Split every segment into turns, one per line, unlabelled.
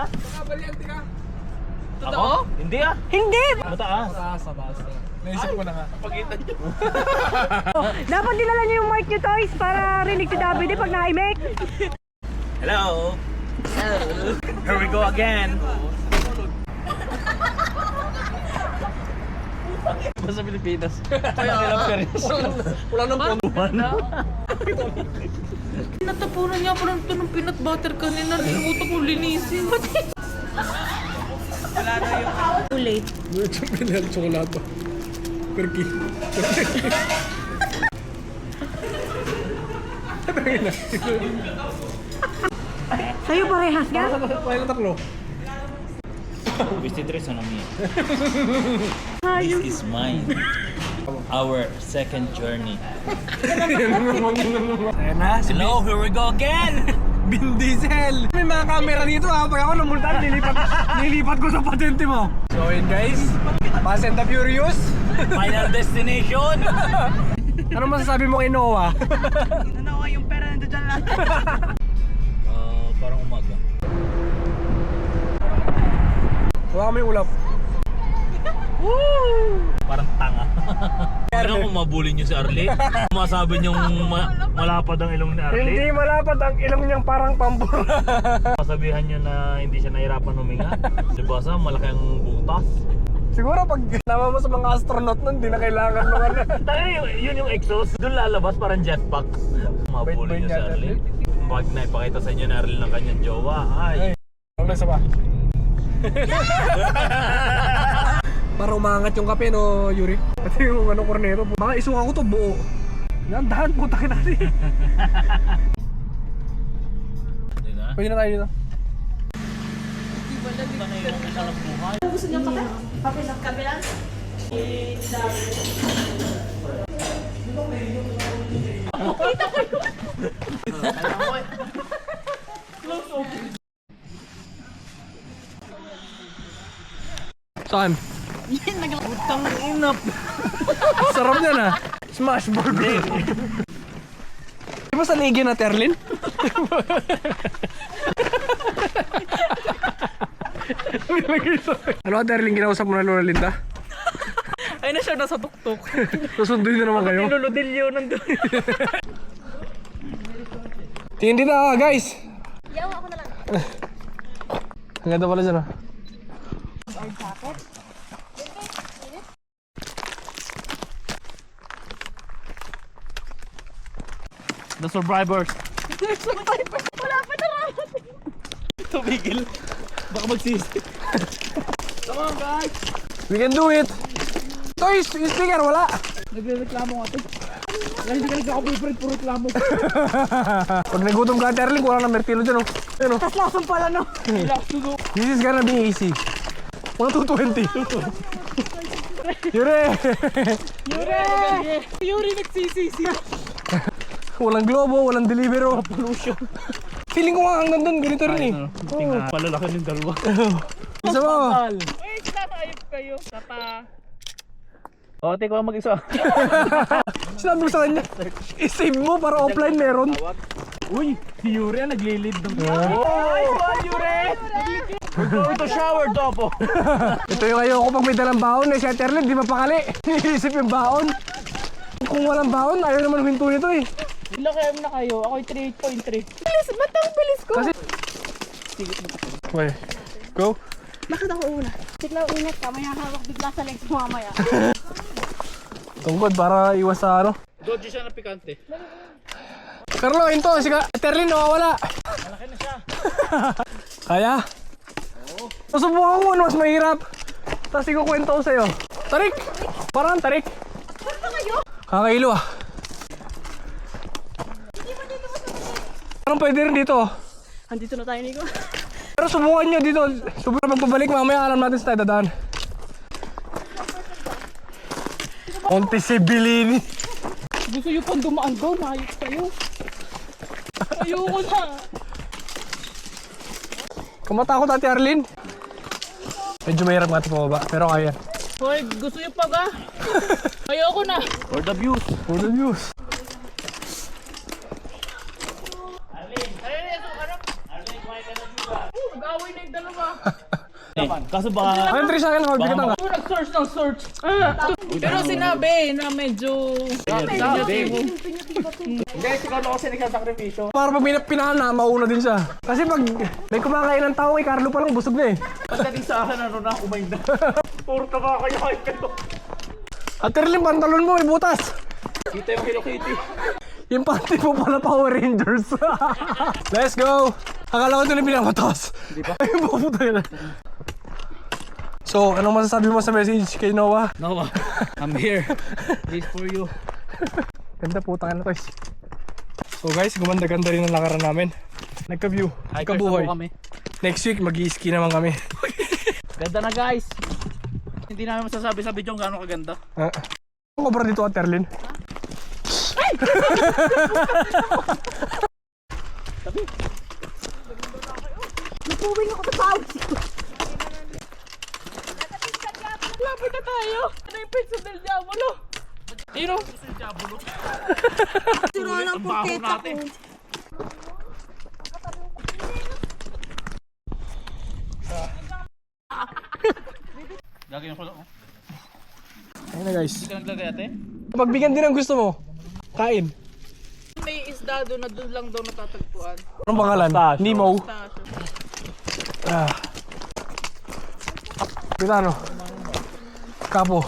Ha?
Nakabalyante ka.
Ako? Hindi ah.
Hindi!
Mataas.
Sa basta. Naisip ko na nga.
Pagitan nyo.
Dapat dinala niyo yung mic niyo, Toys, para rinig si Davide pag na-make.
Hello. Here we go again. Sa Pilipinas. Kaya ilang peres.
Wala nang ponduhan.
Natapunan niya ako ng peanut butter kanina. Nilimutan ko linisin.
Ulit.
Medyo pinel chocolate. Perky.
Sa'yo parehas ka?
Kaya tatlo.
Visitress on me. This is mine. Our second journey.
Ayan na, si
Hello, here we go again.
Vin Diesel. May mga camera dito ha. Pag ako namultan, nilipat ko sa patente mo. So yun guys, Fast and the Furious.
Final destination.
Ano masasabi mo kay Noah?
Nanawa yung pera nandun dyan lang.
Parang umaga.
Huwag kami ulap.
Parang tanga. Ano kung mabully nyo si Arlie? Masabi nyong malapad ang ilong ni Arlie?
Hindi malapad ang ilong niyang parang pambura.
Masabihan nyo na hindi siya nahirapan huminga. Diba sa malaki ang butas?
Siguro pag nama mo sa mga astronaut nun, hindi na kailangan mga
Tayo yun yung exhaust. Doon lalabas parang jetpack. Mabully nyo si Arlie. Pag naipakita sa inyo ni Arlie ng kanyang jowa, ay.
Ano sa ba? Para umangat yung kape no, Yuri. Kasi yung ano, kornero. Baka isuka ko to buo. Yan, dahan po tayo natin.
Hindi na?
Pwede na tayo dito.
Gusto niyo kape? Kape sa kabilang?
Saan?
Utang inap.
Sarap niya na. Smash burger. Di ba sa ligi na Terlin? Ano ka Terlin, kinausap mo na Lola Linda?
Ay na siya, nasa tuktok.
Susunduin na naman kayo.
Niluludilyo nandun.
Tingin dito guys.
Yawa ako na lang.
Ang ganda pala dyan
The survivors.
Wala pa na raw.
Tumigil. Baka magsisi.
Come on guys.
We can do it. Toys, yung sticker wala.
Nagre-reklamo nga ito. Hindi ka nagkaka-boyfriend, puro reklamo.
Pag nagutom ka Terlin, kulang ng mertilo dyan Ano?
Tas lasang pala no.
This is gonna be easy. Mga 220. Yure!
Yuri nagsisisi.
Walang globo, walang delivero. Pollution. Feeling ko nga hanggang doon, ganito rin eh.
Tingnan. Palalakan yung dalawa.
Isa mo.
Wait, nakayip kayo. Tapa.
O, teko mag-isa.
Sinabi ko sa kanya, i-save mo para offline meron.
Uy, si Yuri ang naglilid ng
Yuri!
Ito shower dopo.
Ito yung ayoko pag may dalang baon eh. Si Terlin, di mapakali. Iniisip yung baon. Kung walang baon, ayaw naman huminto nito eh.
Ilang kaya na kayo? Ako'y 3.8.3. Bilis! Ba't ang bilis ko?
Kasi... Okay, go.
Bakit ako una? Bigla ingat ka, may hahawak bigla sa legs mo mamaya.
Tungkod para iwas sa ano.
Dodge siya na pikante.
Carlo, into. Si Terlin, nawawala.
Malaki na siya.
Kaya? Oo. Susubukan ko ano mas mahirap. Tapos ikukwento ko sa'yo. Tarik! Parang tarik.
Ano kayo?
Kakailo ah. Parang pwede rin dito.
Andito na tayo, Nico.
Pero subukan nyo dito. Subukan pagbabalik mamaya alam natin sa tayo dadaan. Konti si Bilini.
Gusto nyo pang dumaan doon, ayos kayo. Ayoko na.
Kumatakot Ate Arlene. Medyo mahirap nga ito pababa, pero kaya.
Hoy, gusto nyo pa ga? Ayoko na.
For the views.
For the views.
Nag-away na yung dalawa.
Kaso baka...
Ayun, Trisha, akin, magbigay ka.
Ako nag-search ng search. Pero sinabi na medyo...
Guys, ikaw na kasi nagsasakripisyo.
Para pag pinahan na, mauna din siya. Kasi pag may kumakain ng tao kay Carlo pa lang, busog na eh.
Pagdating sa akin, ano na, kumain na. Puro taba kayo kayo.
At Erling, pantalon mo, may butas.
Kita yung Hello Kitty.
Yung panty mo pala Power Rangers. Let's go! Akala ko ito na pinamatos. Hindi pa? Ay, puputa yun. So, anong masasabi mo sa message kay Noah?
Noah, I'm here. This for you.
Ganda putang na to. So guys, gumanda-ganda rin ang lakaran namin. Nagka-view, nagkabuhay. Next week, mag-i-ski naman kami.
Ganda na guys. Hindi namin masasabi sa video kung gaano kaganda.
Ang kobra dito at Erlin.
Napuwing ako sa pawis.
Lapit na tayo. Ano yung pizza del Diablo? Ino?
Sino lang puteta ko.
Lagi yung kulo.
Ayun na guys.
Ito naglagay ate?
Pagbigyan din ang gusto mo. Kain.
May isda doon na doon lang daw natatagpuan.
Anong pangalan? Nemo. Ah. Pitano. Kapo.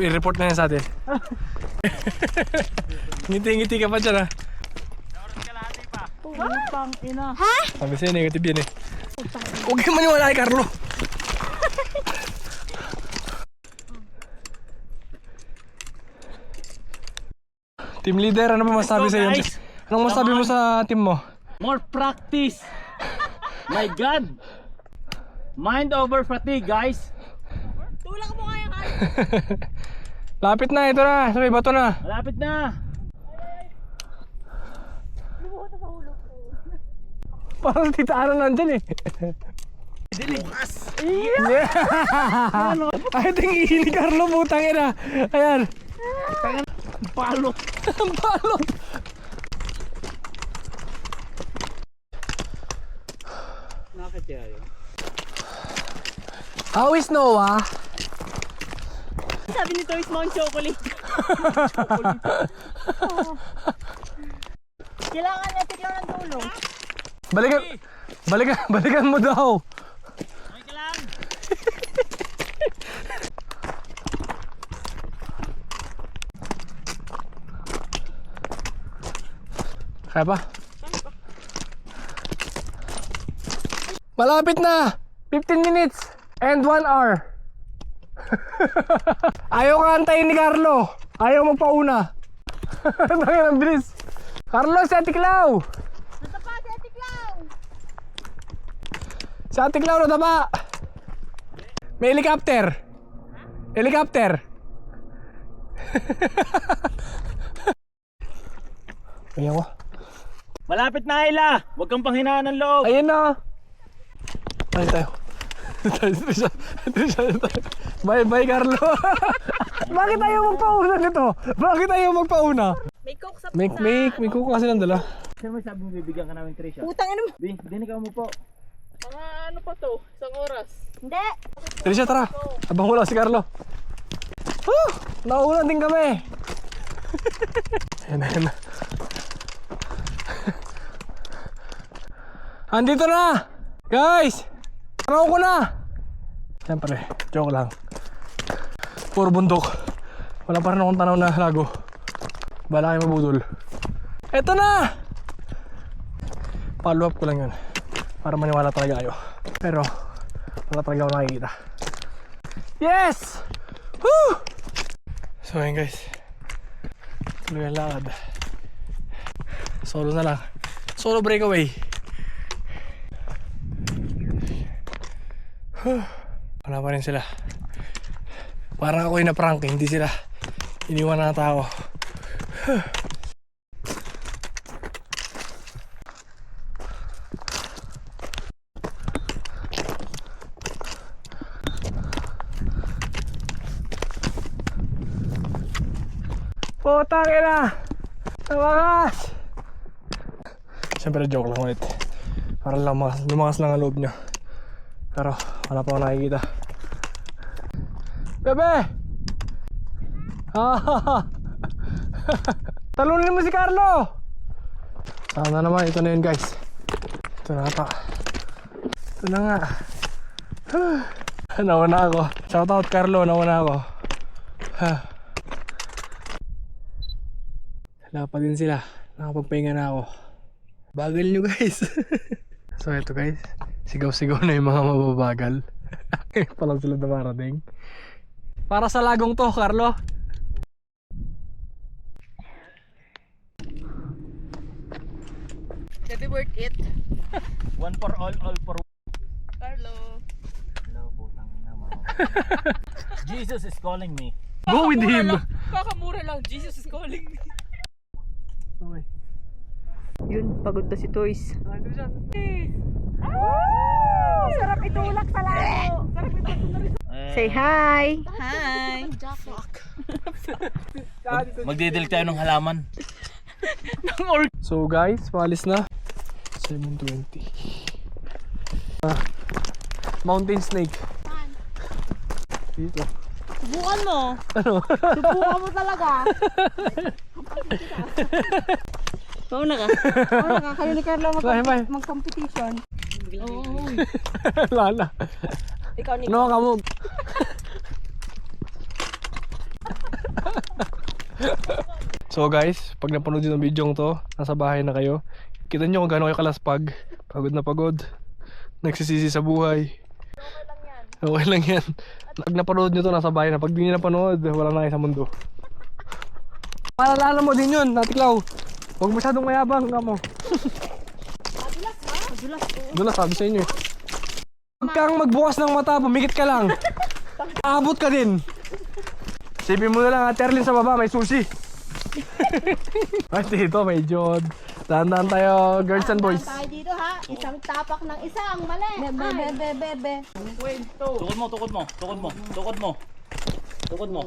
I-report na yan sa atin. Ngiti-ngiti ka pa dyan ha.
Pang ina.
Sabi sa'yo, negative yan eh. Huwag kang maniwala kay Carlo. Team leader, ano ba masabi sa'yo? Anong masabi mo sa team mo?
More practice. My God. Mind over fatigue guys.
Tulak mo kaya kaya.
Lapit na, ito na. Sabi, bato na.
Malapit na.
Parang tita Ana nandyan eh. Yeah. Ay, ito yung ihi ni Carlo, putang ina. Ayan.
Palo.
Ang balot.
Nakakit kaya yun.
How is Noah?
Sabi ni Toys Mount Chocolate. Kailangan natin lang ng tulong.
Balikan mo daw.
Okay lang.
Kaya pa? Malapit na! 15 minutes and 1 hour. Ayaw ka antayin ni Carlo. Ayaw magpauna. Tangin ang bilis. Carlo, si Ate Clau!
Natapa si Ate Clau!
Si Ate Clau natapa! May helicopter! Helicopter! Ayan ko.
Malapit na Ayla. Huwag kang panghinaan ng loob.
Ayan na! Tayo tayo. Bye bye Carlo. Bakit ayaw magpauna nito? Bakit ayaw magpauna?
May coke sa
May kuko kasi nang dala.
Sino may sabi mo bibigyan ka namin Trisha?
putang ina mo.
Dinig ka mo po.
Mga ano pa to? Isang oras.
Hindi.
Trisha, tara. Abang wala si Carlo. Naulan din kami. Ayan na, ayan na. Andito na! Guys! Tanaw ko na! Siyempre, joke lang. Puro bundok. Wala pa rin akong tanaw na lago. Bala kayo mabudol. Eto na! Follow up ko lang yun. Para maniwala talaga kayo. Pero, wala talaga ako nakikita. Yes! Woo! So ayun guys. Tuloy ang lakad. Solo na lang. Solo breakaway. Wala pa rin sila. Parang ako yung na-prank, hindi sila iniwan na tao. Putang ina! Lumakas! Siyempre joke lang ulit. Para lang lumakas lang ang loob niya. Pero wala pa ako nakikita. Bebe! Talunin mo si Carlo! Sana naman, ito na yun guys. Ito na ata. Ito na nga. Nauna ako. Shoutout Carlo, nauna ako. Wala pa din sila. Nakapagpahinga na ako. Bagal nyo guys. So ito guys, sigaw-sigaw na yung mga mababagal. Palang sila dumarating. Para sa lagong to, Carlo.
Did it work it?
One for all for
Carlo.
Jesus is calling me.
Go with him.
Kakamura lang. Jesus is calling me.
Okay.
Yun, pagod na si Toys.
Sarap itulak sa lago. Sarap itulak.
Say hi!
Hi.
Magdidil tayo ng halaman.
So guys, paalis na. 7:20. Mountain snake. Dito.
Subukan mo!
Ano?
Subukan mo talaga! Mauna ka. Mauna ka. Kayo ni Carlo
Bye.
mag-competition.
Lala.
Ikaw ni
No, kamu. So guys, pag napanood nyo ng video to, nasa bahay na kayo. Kita nyo kung gaano kayo kalaspag. Pagod na pagod. Nagsisisi sa buhay. Okay lang yan. Pag napanood nyo to, nasa bahay na. Pag di nyo napanood, wala na kayo sa mundo. Paalala mo din yun, Natiklaw. Huwag masyadong mayabang nga mo. Madulas sabi sa inyo eh. Huwag kang magbukas ng mata, pumikit ka lang. Abot ka din. Sipin mo na lang, Ate Erlyn sa baba, may sushi. Ay, dito, may jod. Dahan-dahan tayo, girls and boys.
Tayo dito ha, isang tapak ng isang mali. Bebe.
Tukod mo.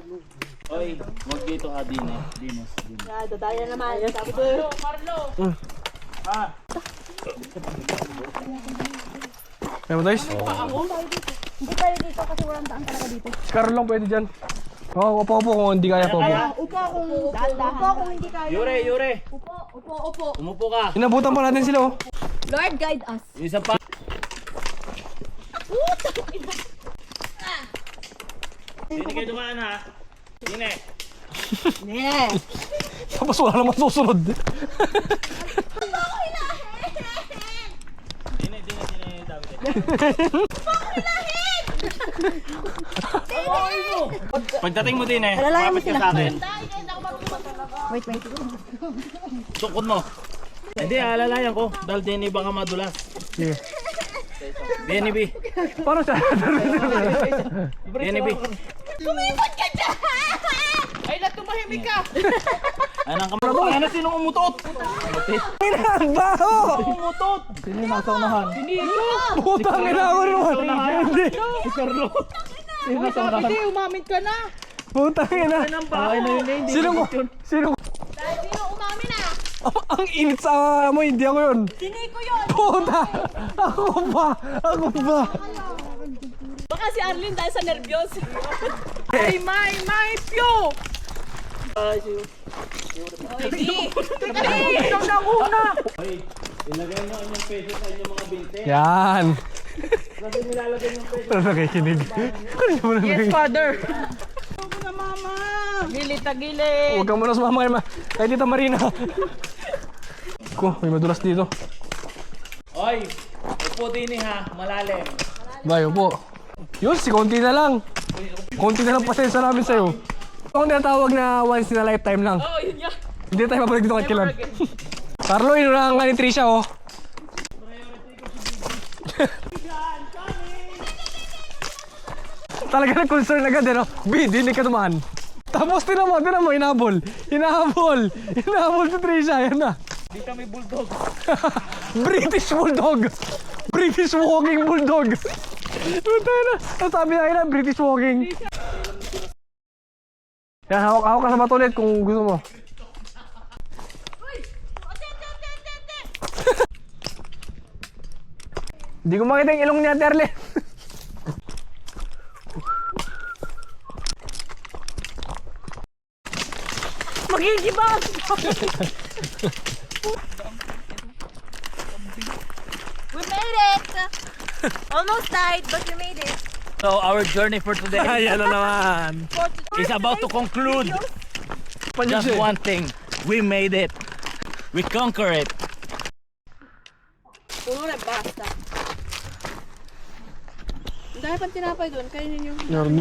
Oy, wag dito ha, Dinos.
Yado, tayo na naman.
Carlo.
Kaya mo guys?
Hindi tayo dito kasi walang daan talaga dito.
Carl lang pwede dyan. Oo, upo kung hindi kaya po.
Upo kung dahan-dahan. Upo kung hindi kaya.
Yure.
Upo.
Umupo ka.
Inabutan pa natin sila oh.
Lord, guide us.
Yung isa pa. Hindi kayo dumaan ha. Dine.
Ne.
Tapos wala naman susunod.
Dine, David. Pagdating mo din kapit ka sa akin.
Wait.
Tukod mo. Hindi, alalayan ko. Dahil din baka madulas.
Sige.
BNB.
Paano siya?
BNB.
Ay, tumahimik ka.
Anong kamay? Ano sinong umutot?
Ang baho!
Umutot! Sino yung nasa unahan?
Putang ina ako naman. Hindi.
Si Carlo. Sino nasa unahan?
Hindi, umamin ka na.
Putang ina.
Ay,
Sino mo?
Sino umamin na?
Ang init sa mo, hindi ako yun.
Sini ko yun.
Puta! Ako ba?
Baka si Arlene dahil sa nervyos. Ay, may pyo. Ikaw na una.
Ilagay nyo ang yung peso sa inyong mga binte.
Yan.
Kasi nilalagay yung peso.
Ano nakikinig?
Yes, father. Gilid.
Huwag kang muna sumama kay Tita Marina. Ko, may madulas dito.
Oy, upo din ha, malalim.
Bayo po. Yun, si konti na lang. Konti na lang pasensya namin sa'yo. Kung tinatawag na once in a lifetime lang.
Oo, yun nga.
Hindi tayo mabalik dito kay Kilan. Carlo, inunahan ka ni Trisha oh. Talaga na concern agad eh no? B, dinig ka dumaan. Tapos tinan mo, hinahabol si Trisha, yan na.
Di kami bulldog.
British Bulldog! British Walking Bulldog! Puta na, sabi na British Walking. Yan, hawak ka sa bato ulit kung gusto mo. Hindi ko makita yung ilong niya, Terle.
Magigibang!
We made it! Almost died, but we made it.
So our journey for today
Ayan na naman.
is about to conclude. Just
Panjusy.
one thing. We made it. We conquer it.
Puro na, basta. Ang dami pang tinapay doon, kainin yung...
Yan,